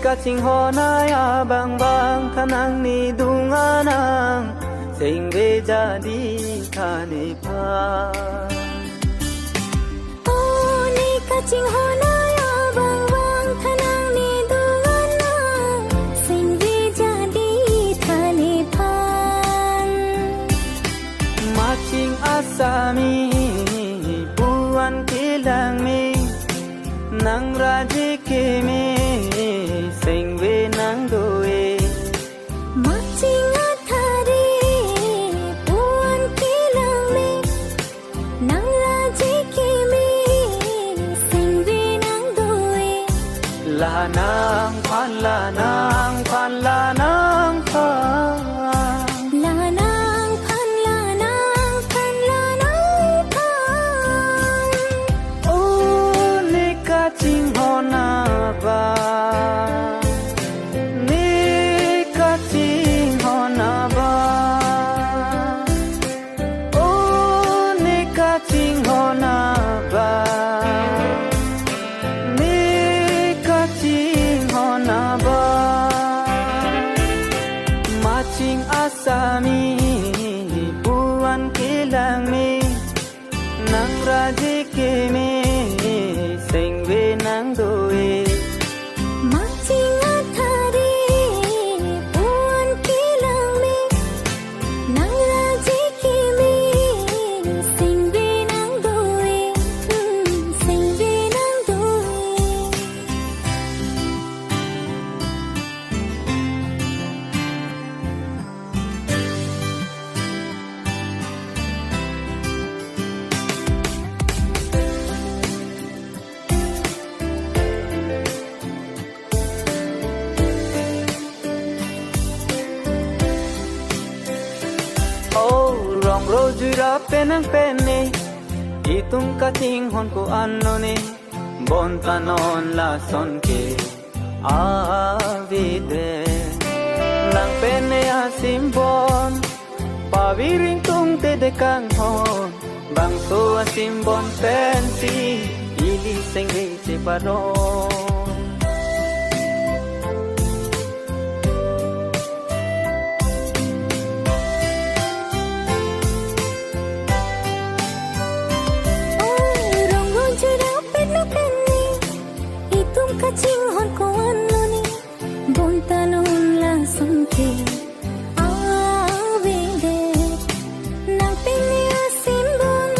Kaching honaya bang bang thanang ni dunganang singve jadi thane pa oh ni kaching honaya bang bang thanang ni dunganang singve jadi thane pa maching asami buan kilang mi nang raji ke mi singve nang doe maching athari buan kilang mi nang raji ke mi singve nang doe lanang phan lanang phan lanang phan lanang phan lanang phan lanang phan oh ni kaching hona ba asami buan kilang mi nang raji ke mi singve nang doe maching athari buan kilang mi nang raji ke mi singve nang doe singve nang doe rojura penang penne itung kating hon ko anno ne bontanon la son ke avide lang penne asimbon paviring tung te de kang hon bang so asimbon pensi ili sengge se paron kaching hon ko anno ni bontanon la son ke avide nang penne asimbon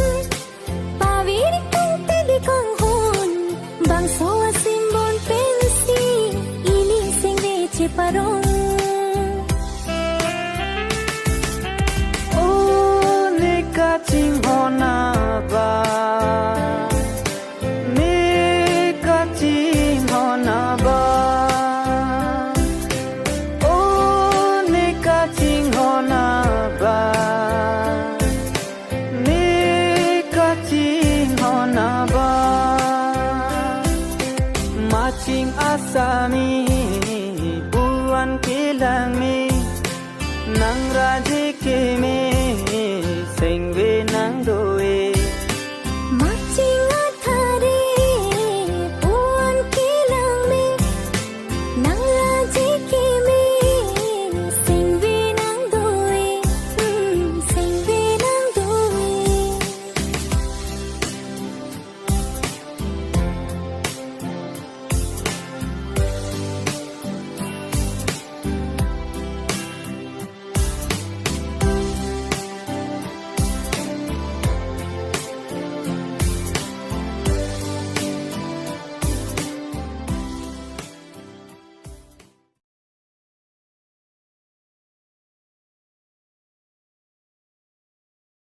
paviri tung te de kang hon bang so asimbon pensi ili singve che paron oh ni kaching hona ba maching asami buan kilang mi nang raji ke